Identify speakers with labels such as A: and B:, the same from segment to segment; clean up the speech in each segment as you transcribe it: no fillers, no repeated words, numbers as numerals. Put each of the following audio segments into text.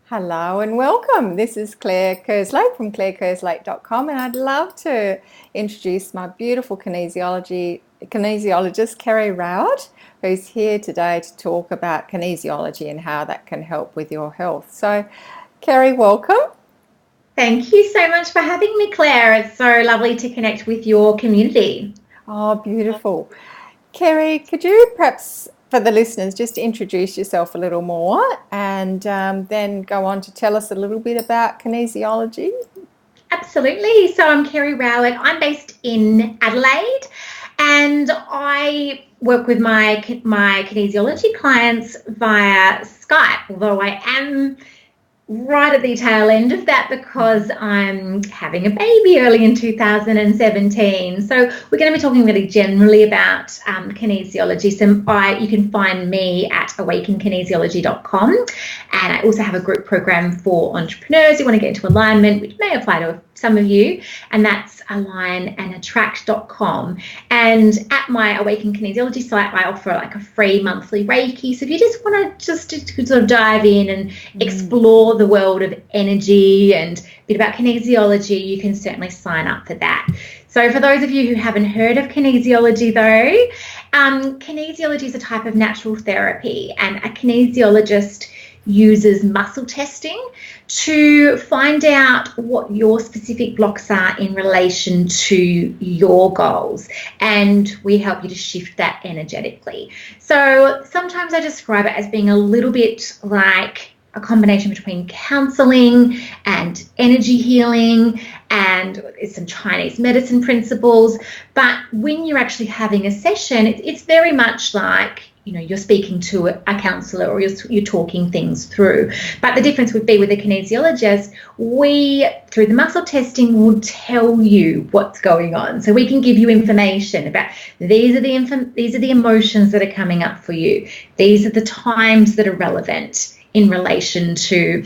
A: Hello and welcome. This is Claire Kerslake from clairekerslake.com, and I'd love to introduce my beautiful kinesiologist, Kerry Rowett, who's here today to talk about kinesiology and how that can help with your health. So, Kerry, welcome.
B: Thank you so much for having me, Claire. It's so lovely to connect with your community.
A: Oh, beautiful. Kerry, could you perhaps, for the listeners, just introduce yourself a little more and then go on to tell us a little bit about kinesiology?
B: Absolutely. So I'm Kerry Rowett. I'm based in Adelaide, and I work with my kinesiology clients via Skype, although I am right at the tail end of that because I'm having a baby early in 2017. So we're going to be talking really generally about kinesiology. So you can find me at awakenkinesiology.com, and I also have a group program for entrepreneurs who want to get into alignment, which may apply to some of you, and that's alignandattract.com. And at my Awaken Kinesiology site, I offer like a free monthly Reiki. So if you just want to sort of dive in and explore the world of energy and a bit about kinesiology, you can certainly sign up for that. So for those of you who haven't heard of kinesiology though, kinesiology is a type of natural therapy, and a kinesiologist uses muscle testing to find out what your specific blocks are in relation to your goals, and we help you to shift that energetically. So sometimes I describe it as being a little bit like a combination between counseling and energy healing and some Chinese medicine principles. But when you're actually having a session, it's very much like, you know, you're speaking to a counsellor or you're talking things through. But the difference would be with a kinesiologist, we, through the muscle testing, will tell you what's going on. So we can give you information about these are the emotions that are coming up for you. These are the times that are relevant in relation to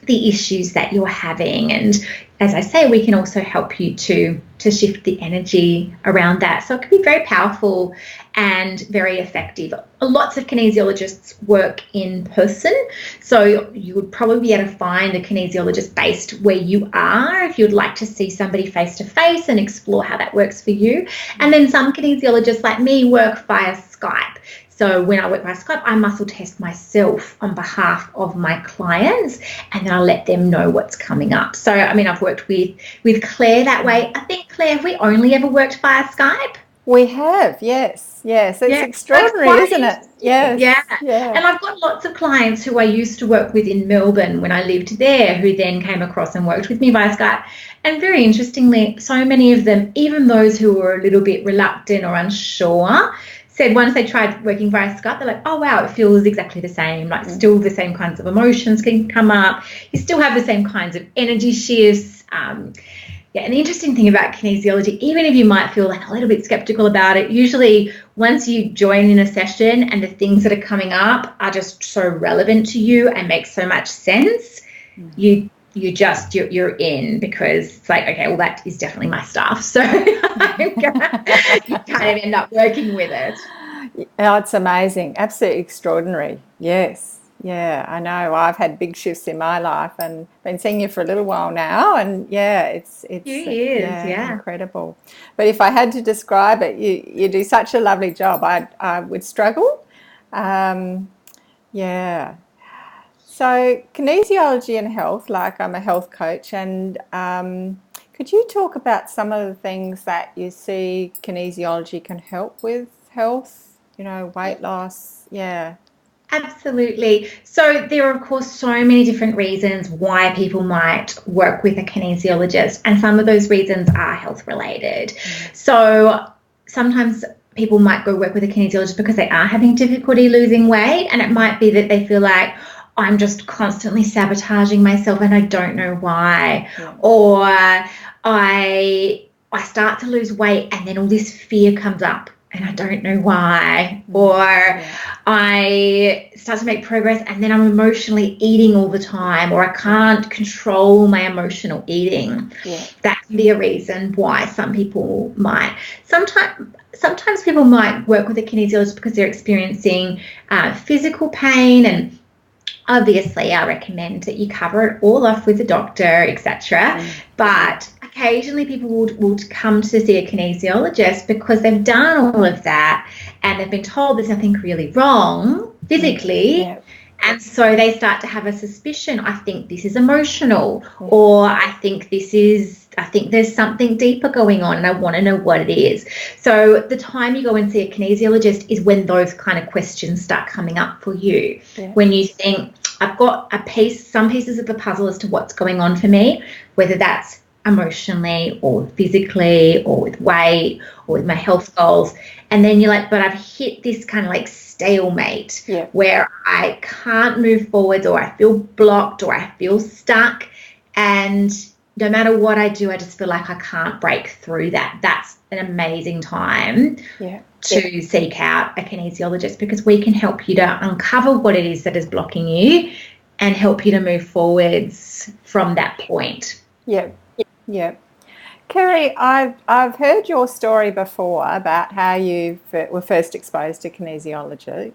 B: the issues that you're having. And as I say, we can also help you to shift the energy around that. So it can be very powerful and very effective. Lots of kinesiologists work in person, so you would probably be able to find a kinesiologist based where you are if you'd like to see somebody face to face and explore how that works for you. And then some kinesiologists like me work via Skype. So when I work by Skype, I muscle test myself on behalf of my clients, and then I let them know what's coming up. So, I mean, I've worked with Claire that way. I think, Claire, have we only ever worked via Skype?
A: We have, yes. It's extraordinary, isn't it? Yes.
B: Yeah. And I've got lots of clients who I used to work with in Melbourne when I lived there, who then came across and worked with me via Skype. And very interestingly, so many of them, even those who were a little bit reluctant or unsure, said once they tried working via Skype, they're like, oh, wow, it feels exactly the same. Like still the same kinds of emotions can come up. You still have the same kinds of energy shifts. And the interesting thing about kinesiology, even if you might feel like a little bit skeptical about it, usually once you join in a session and the things that are coming up are just so relevant to you and make so much sense, you're in, because it's like, okay, well, that is definitely my stuff. So you kind of end up working with it.
A: Oh, it's amazing. Absolutely extraordinary. Yes. Yeah, I know. I've had big shifts in my life and been seeing you for a little while now, and it's incredible. But if I had to describe it, you do such a lovely job. I would struggle. So kinesiology and health, like I'm a health coach, and could you talk about some of the things that you see kinesiology can help with health, weight loss? Yeah.
B: Absolutely. So there are, of course, so many different reasons why people might work with a kinesiologist, and some of those reasons are health related. So sometimes people might go work with a kinesiologist because they are having difficulty losing weight, and it might be that they feel like, I'm just constantly sabotaging myself and I don't know why. Or I start to lose weight and then all this fear comes up and I don't know why. Or I start to make progress and then I'm emotionally eating all the time, or I can't control my emotional eating. That can be a reason why some people might. Sometimes people might work with a kinesiologist because they're experiencing physical pain, and obviously I recommend that you cover it all off with a doctor, etc. But occasionally people would come to see a kinesiologist because they've done all of that and they've been told there's nothing really wrong physically. And so they start to have a suspicion, I think this is emotional, or I think there's something deeper going on and I want to know what it is. So the time you go and see a kinesiologist is when those kind of questions start coming up for you. When you think, I've got some pieces of the puzzle as to what's going on for me, whether that's emotionally or physically or with weight or with my health goals. And then you're like, but I've hit this kind of like stalemate where I can't move forward, or I feel blocked, or I feel stuck. And no matter what I do, I just feel like I can't break through that. That's an amazing time to seek out a kinesiologist, because we can help you to uncover what it is that is blocking you and help you to move forwards from that point.
A: Kerry, I've heard your story before about how you were first exposed to kinesiology,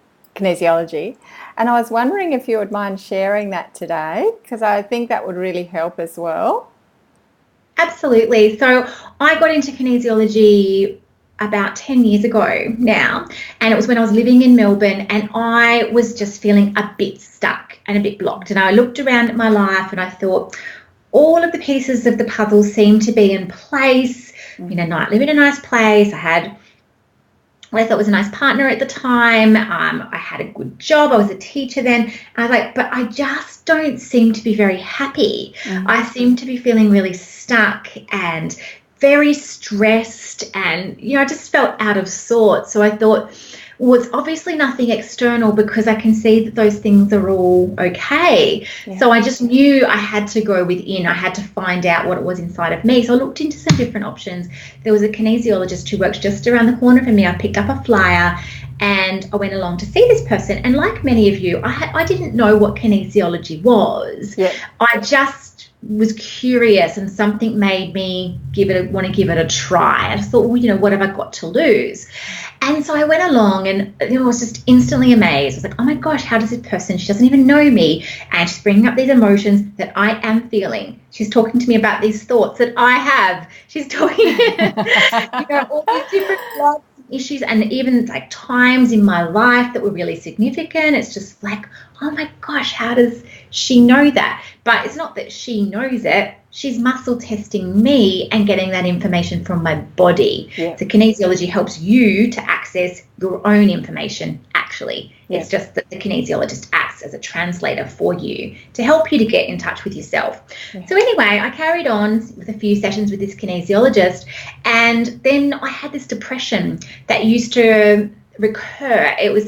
A: and I was wondering if you would mind sharing that today, because I think that would really help as well.
B: Absolutely. So I got into kinesiology about 10 years ago now, and it was when I was living in Melbourne and I was just feeling a bit stuck and a bit blocked. And I looked around at my life and I thought, all of the pieces of the puzzle seemed to be in place. You know, I live in a nice place. I had what I thought was a nice partner at the time. I had a good job. I was a teacher then. And I was like, but I just don't seem to be very happy. I seem to be feeling really stuck and very stressed, and, you know, I just felt out of sorts. So I thought, well, it's obviously nothing external because I can see that those things are all okay. So I just knew I had to go within. I had to find out what it was inside of me. So I looked into some different options. There was a kinesiologist who worked just around the corner from me. I picked up a flyer and I went along to see this person. And like many of you, I didn't know what kinesiology was. I just was curious, and something made me want to give it a try. I just thought, well, you know, what have I got to lose? And so I went along and I was just instantly amazed. I was like, oh my gosh, how does this person, she doesn't even know me, and she's bringing up these emotions that I am feeling. She's talking to me about these thoughts that I have. She's talking, you know, all these different issues, and even like times in my life that were really significant. It's just like, oh my gosh, how does she know that? But it's not that she knows it. She's muscle testing me and getting that information from my body. So kinesiology helps you to access your own information, actually. It's just that the kinesiologist acts as a translator for you to help you to get in touch with yourself. So anyway, I carried on with a few sessions with this kinesiologist, and then I had this depression that used to recur. It was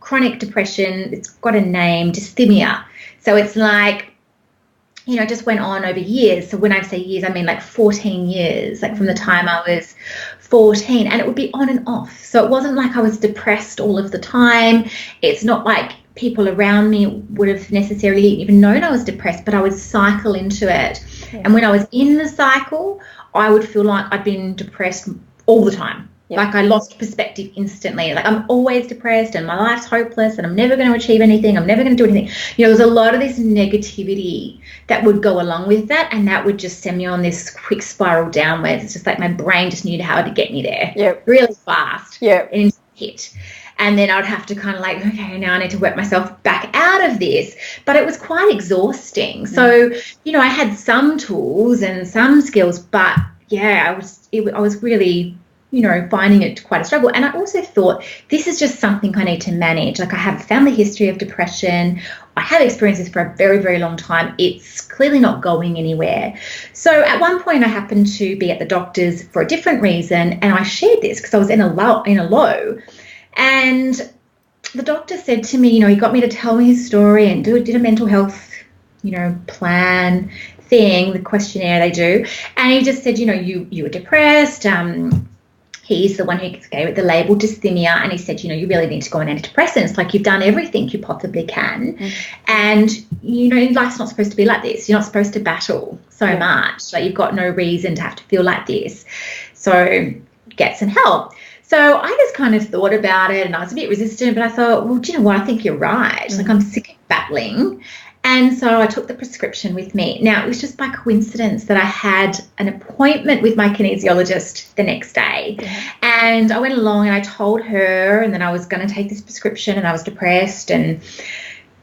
B: chronic depression. It's got a name, dysthymia. So it's like, you know, just went on over years. So when I say years, I mean like 14 years, like from the time I was 14, and it would be on and off. So it wasn't like I was depressed all of the time. It's not like people around me would have necessarily even known I was depressed, but I would cycle into it. And when I was in the cycle, I would feel like I'd been depressed all the time. Like I lost perspective instantly. Like I'm always depressed and my life's hopeless and I'm never going to achieve anything. I'm never going to do anything. You know, there's a lot of this negativity that would go along with that, and that would just send me on this quick spiral downwards. It's just like my brain just knew how to get me there really fast and hit. And then I'd have to kind of like, okay, now I need to work myself back out of this. But it was quite exhausting. So, you know, I had some tools and some skills, but I was really, you know, finding it quite a struggle. And I also thought, this is just something I need to manage. Like I have a family history of depression. I have experienced this for a very, very long time. It's clearly not going anywhere. So at one point I happened to be at the doctor's for a different reason, and I shared this because I was in a low. And the doctor said to me, you know, he got me to tell me his story and did a mental health, you know, plan thing, the questionnaire they do. And he just said, you know, you were depressed. He's the one who gave it the label dysthymia, and he said, you know, you really need to go on antidepressants. Like you've done everything you possibly can. And, you know, life's not supposed to be like this. You're not supposed to battle so much. Like you've got no reason to have to feel like this. So get some help. So I just kind of thought about it, and I was a bit resistant, but I thought, well, do you know what? I think you're right. Like I'm sick of battling. And so I took the prescription with me. Now, it was just by coincidence that I had an appointment with my kinesiologist the next day. And I went along and I told her, and then I was going to take this prescription, and I was depressed and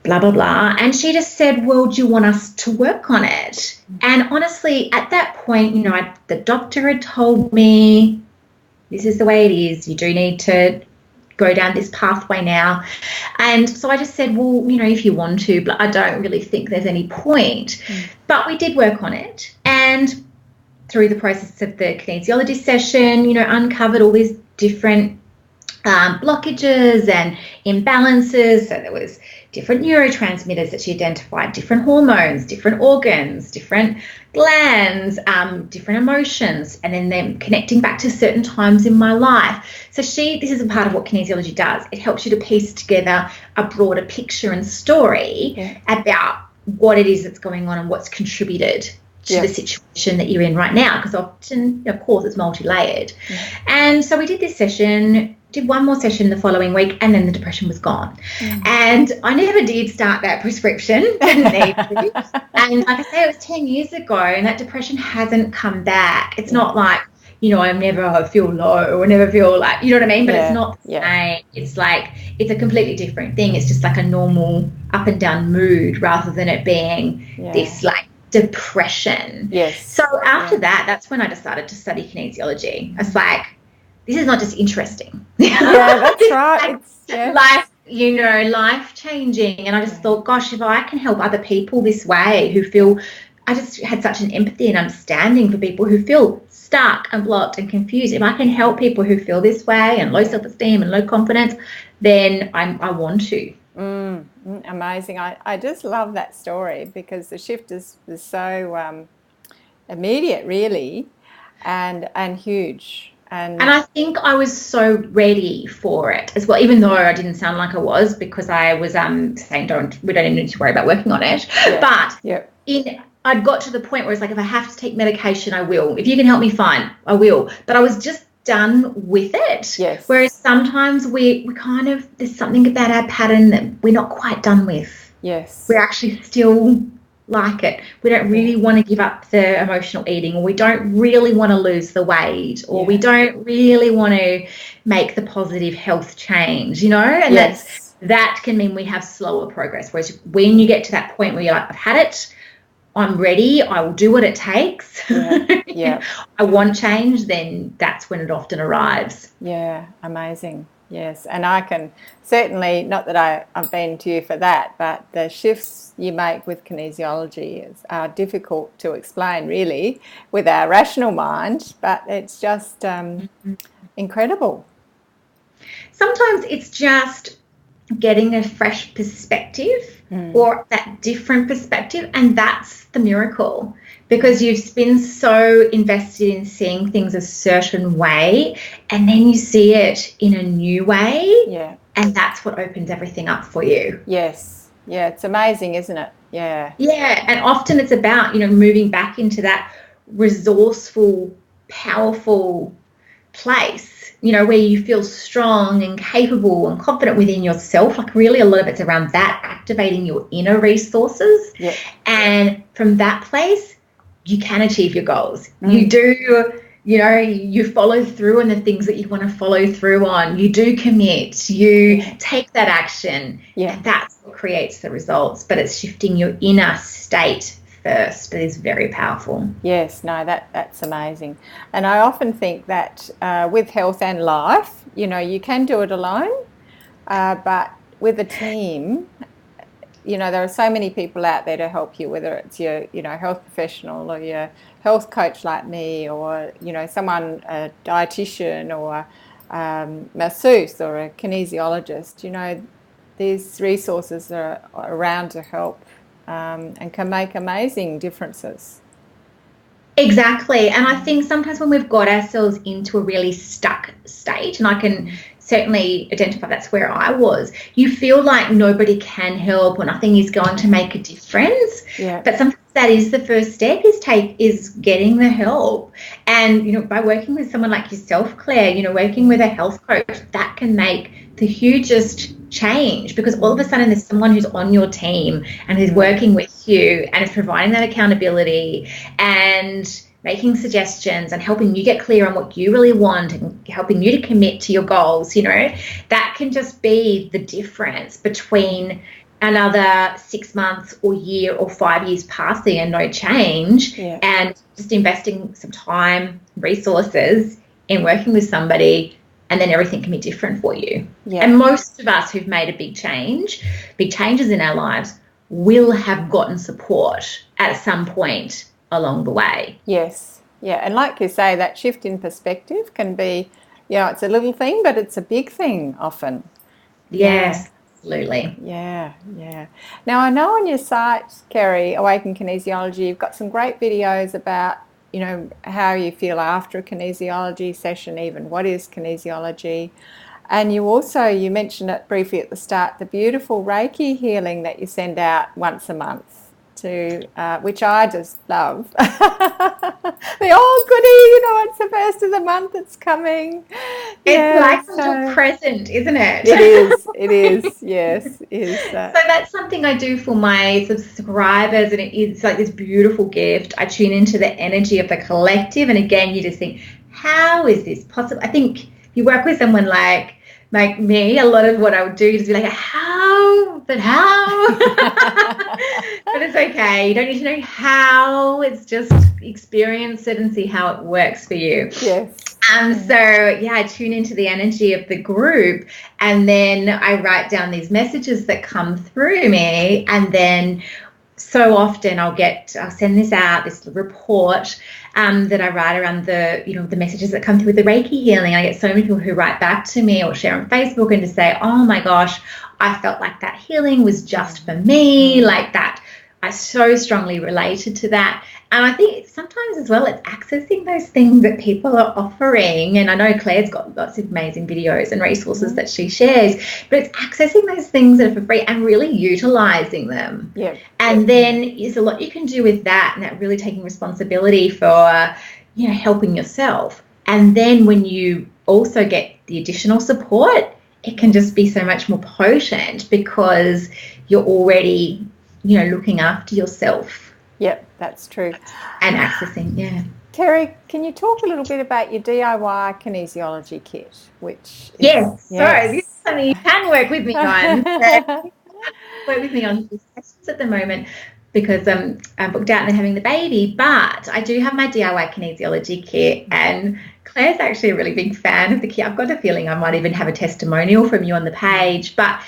B: blah, blah, blah. And she just said, well, do you want us to work on it? And honestly, at that point, you know, the doctor had told me, this is the way it is. You do need to go down this pathway now. And so I just said, well, you know, if you want to, but I don't really think there's any point. But we did work on it. And through the process of the kinesiology session, you know, uncovered all these different blockages and imbalances. So there was different neurotransmitters that she identified, different hormones, different organs, different glands, different emotions, and then them connecting back to certain times in my life. So this is a part of what kinesiology does. It helps you to piece together a broader picture and story about what it is that's going on and what's contributed to the situation that you're in right now, because often, of course, it's multi-layered. And so we did this session, did one more session the following week, and then the depression was gone. And I never did start that prescription, didn't need to. And like I say, it was 10 years ago, and that depression hasn't come back. It's not like, you know, I never feel low or never feel like, you know what I mean? But it's not the same. It's like, it's a completely different thing. It's just like a normal up and down mood rather than it being this like depression. So after that, that's when I decided to study kinesiology. I was like, this is not just interesting.
A: That's right. It's
B: life, you know, life changing. And I just thought, gosh, if I can help other people this way who feel, I just had such an empathy and understanding for people who feel stuck and blocked and confused. If I can help people who feel this way and low self-esteem and low confidence, then I want to.
A: Amazing. I just love that story because the shift is so immediate, really, and huge. And
B: I think I was so ready for it as well, even though I didn't sound like I was, because I was saying we don't even need to worry about working on it. But I'd got to the point where it's like, if I have to take medication, I will. If you can help me, fine, I will. But I was just done with it. Whereas sometimes we kind of, there's something about our pattern that we're not quite done with. We're actually still like it. We don't really want to give up the emotional eating, or we don't really want to lose the weight, or we don't really want to make the positive health change, you know? And that can mean we have slower progress. Whereas when you get to that point where you're like, I've had it, I'm ready, I will do what it takes, I want change, then that's when it often arrives.
A: Amazing. Yes, and I can certainly, not that I've been to you for that, but the shifts you make with kinesiology are difficult to explain, really, with our rational mind, but it's just incredible.
B: Sometimes it's just getting a fresh perspective or that different perspective, and that's the miracle, because you've been so invested in seeing things a certain way, and then you see it in a new way, and that's what opens everything up for you.
A: It's amazing, isn't it?
B: And often it's about, you know, moving back into that resourceful, powerful place, you know, where you feel strong and capable and confident within yourself. Like, really, a lot of it's around that, activating your inner resources. And from that place, you can achieve your goals. You do, you know, you follow through on the things that you want to follow through on. You do commit. You take that action. And that's what creates the results. But it's shifting your inner state first that is very powerful.
A: That's amazing. And I often think that with health and life, you know, you can do it alone, but with a team, you know, there are so many people out there to help you, whether it's your, you know, health professional or your health coach like me, or, you know, someone, a dietitian or masseuse or a kinesiologist. You know, these resources are around to help and can make amazing differences.
B: Exactly. And I think sometimes when we've got ourselves into a really stuck state, and I can certainly identify that's where I was, you feel like nobody can help or nothing is going to make a difference. But sometimes that is the first step, is getting the help. And, you know, by working with someone like yourself, Claire, you know, working with a health coach, that can make the hugest change, because all of a sudden there's someone who's on your team and who's working with you and is providing that accountability and making suggestions and helping you get clear on what you really want and helping you to commit to your goals. That can just be the difference between another 6 months or year or 5 years passing and no change, and just investing some time, resources in working with somebody, and then everything can be different for you. And most of us who've made a big changes in our lives will have gotten support at some point along the way.
A: Yes. Yeah. And like you say, that shift in perspective can be, it's a little thing, but it's a big thing often.
B: Yes, absolutely.
A: Yeah. Now, I know on your site, Kerry, Awaken Kinesiology, you've got some great videos about, how you feel after a kinesiology session, even what is kinesiology. And you mentioned it briefly at the start, the beautiful Reiki healing that you send out once a month which I just love. Goody, it's the first of the month, it's coming.
B: It's like a little present, isn't it?
A: It is, yes. So
B: that's something I do for my subscribers, and it's like this beautiful gift. I tune into the energy of the collective, and again, you just think, how is this possible? I think if you work with someone like me, a lot of what I would do is be like, how? But it's okay. You don't need to know how. It's just experience it and see how it works for you.
A: Yes.
B: I tune into the energy of the group, and then I write down these messages that come through me, and then so often I'll send this out, this report that I write around the messages that come through with the Reiki healing. I get so many people who write back to me or share on Facebook and just say, oh my gosh, I felt like that healing was just for me, like that. I so strongly related to that. And I think sometimes as well, it's accessing those things that people are offering. And I know Claire's got lots of amazing videos and resources that she shares, but it's accessing those things that are for free and really utilizing them. And then there's a lot you can do with that, and that really taking responsibility for, helping yourself. And then when you also get the additional support, it can just be so much more potent because you're already, looking after yourself.
A: Yep, that's true.
B: And accessing,
A: Kerry, can you talk a little bit about your DIY kinesiology kit, which is...
B: Yes. So this is something you can work with me on. Work with me on these sessions at the moment because I'm booked out and having the baby, but I do have my DIY kinesiology kit, and Claire's actually a really big fan of the kit. I've got a feeling I might even have a testimonial from you on the page, but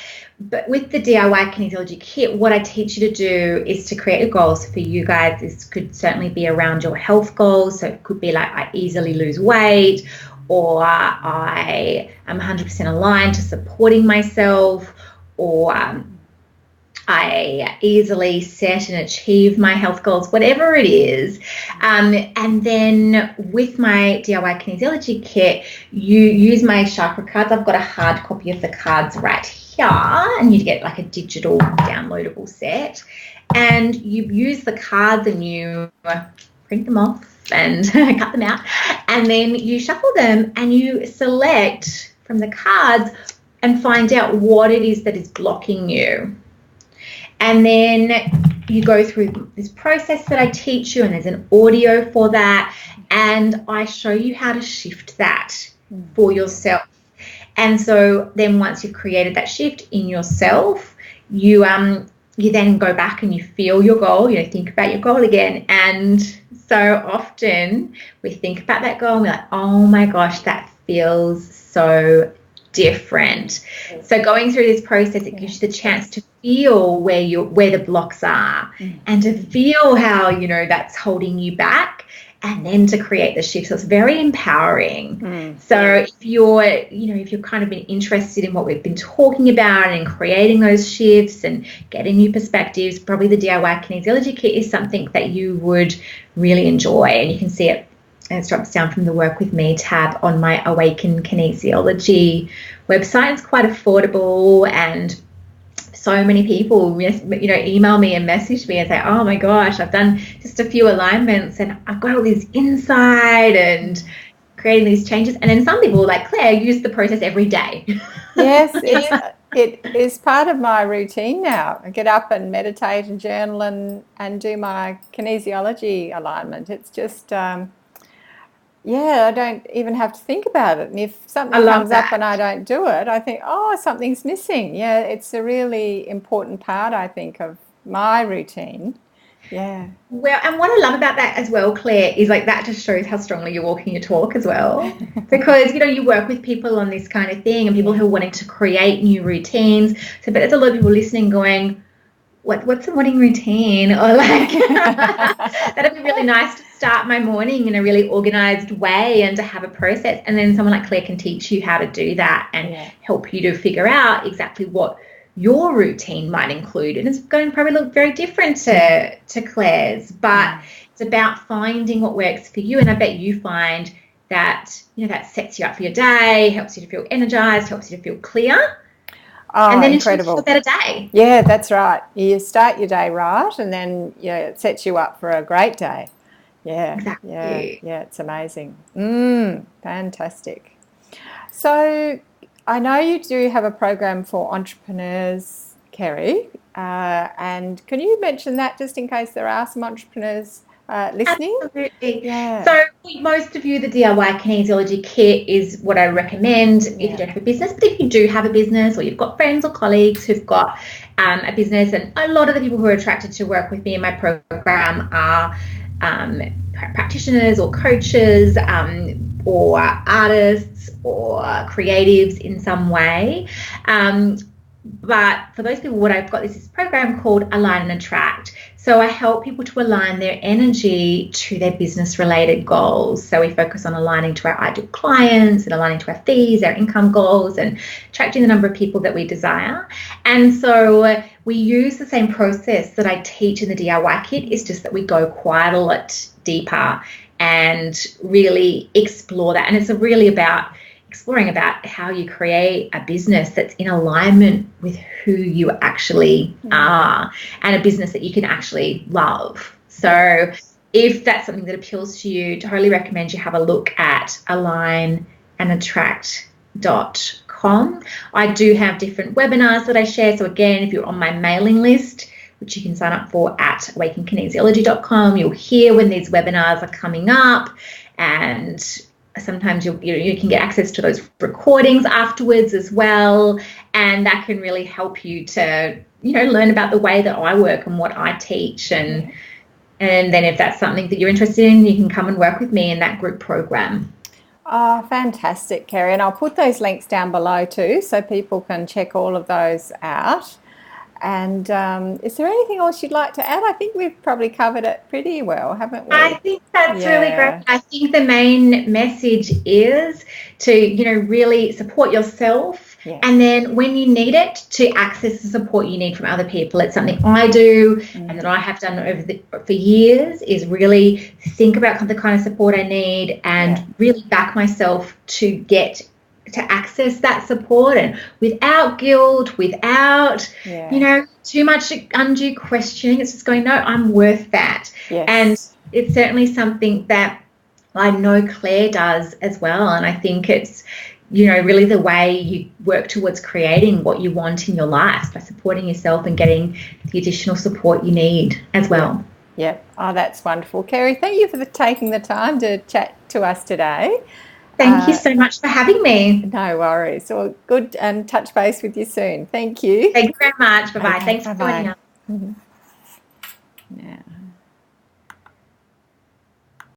B: with the DIY kinesiology kit, what I teach you to do is to create your goals. For you guys, this could certainly be around your health goals. So it could be like, I easily lose weight, or I am 100% aligned to supporting myself, or I easily set and achieve my health goals, whatever it is. And then with my DIY kinesiology kit, you use my chakra cards. I've got a hard copy of the cards right here, and you get like a digital downloadable set. And you use the cards and you print them off and cut them out. And then you shuffle them and you select from the cards and find out what it is that is blocking you. And then you go through this process that I teach you, and there's an audio for that, and I show you how to shift that for yourself. And so then once you've created that shift in yourself, you then go back and you feel your goal, think about your goal again. And so often we think about that goal and we're like, oh my gosh, that feels so different. So going through this process, it gives you the chance to feel where the blocks are, and to feel how that's holding you back, and then to create the shift. So it's very empowering. So if you're kind of been interested in what we've been talking about and creating those shifts and getting new perspectives, probably the DIY kinesiology kit is something that you would really enjoy. And you can see it, and it drops down from the Work With Me tab on my Awaken Kinesiology website. It's quite affordable, and so many people, email me and message me and say, oh my gosh, I've done just a few alignments and I've got all this insight and creating these changes. And then some people, like Claire, use the process every day.
A: Yes, It is part of my routine now. I get up and meditate and journal and do my kinesiology alignment. It's just, I don't even have to think about it. And if something comes up and I don't do it, I think, oh, something's missing. Yeah, it's a really important part, I think, of my routine. Yeah.
B: Well, and what I love about that as well, Claire, is like that just shows how strongly you're walking your talk as well. Because, you work with people on this kind of thing and people who are wanting to create new routines. So, but there's a lot of people listening going, what's a morning routine? Or like, that'd be really nice to start my morning in a really organized way and to have a process. And then someone like Claire can teach you how to do that and help you to figure out exactly what your routine might include. And it's going to probably look very different to Claire's, but it's about finding what works for you. And I bet you find that, that sets you up for your day, helps you to feel energized, helps you to feel clear.
A: Oh,
B: and then
A: incredible.
B: It's a better day.
A: Yeah, that's right. You start your day right and then it sets you up for a great day. Yeah.
B: Exactly.
A: Yeah, it's amazing. Fantastic. So I know you do have a program for entrepreneurs, Kerry, and can you mention that just in case there are some entrepreneurs listening?
B: Absolutely. Yeah. So most of you, the DIY kinesiology kit is what I recommend if you don't have a business. But if you do have a business or you've got friends or colleagues who've got a business, and a lot of the people who are attracted to work with me in my program are practitioners or coaches or artists or creatives in some way. But for those people, what I've got is this program called Align and Attract. So I help people to align their energy to their business related goals. So we focus on aligning to our ideal clients and aligning to our fees, our income goals, and attracting the number of people that we desire. And so we use the same process that I teach in the DIY kit. It's just that we go quite a lot deeper and really explore that. And it's really about exploring about how you create a business that's in alignment with who you actually are and a business that you can actually love. So if that's something that appeals to you, totally recommend you have a look at alignandattract.com. I do have different webinars that I share. So again, if you're on my mailing list, which you can sign up for at awakenkinesiology.com, you'll hear when these webinars are coming up, and sometimes you can get access to those recordings afterwards as well, and that can really help you to learn about the way that I work and what I teach, and then if that's something that you're interested in, you can come and work with me in that group program.
A: Oh, fantastic, Kerry, and I'll put those links down below too so people can check all of those out. And is there anything else you'd like to add? I think we've probably covered it pretty well, haven't we?
B: I think that's really great. I think the main message is to, really support yourself. Yeah. And then when you need it, to access the support you need from other people. It's something I do and that I have done for years, is really think about the kind of support I need and really back myself to access that support, and without guilt, without too much undue questioning. It's just going, no, I'm worth that. And it's certainly something that I know Claire does as well, and I think it's really the way you work towards creating what you want in your life, by supporting yourself and getting the additional support you need as well.
A: Oh, that's wonderful, Kerry. Thank you for taking the time to chat to us today.
B: Thank you so much for having me.
A: No worries. Well, good, and touch base with you soon. Thank you.
B: Thank you very much. Bye-bye. Thanks for joining us.
A: Yeah.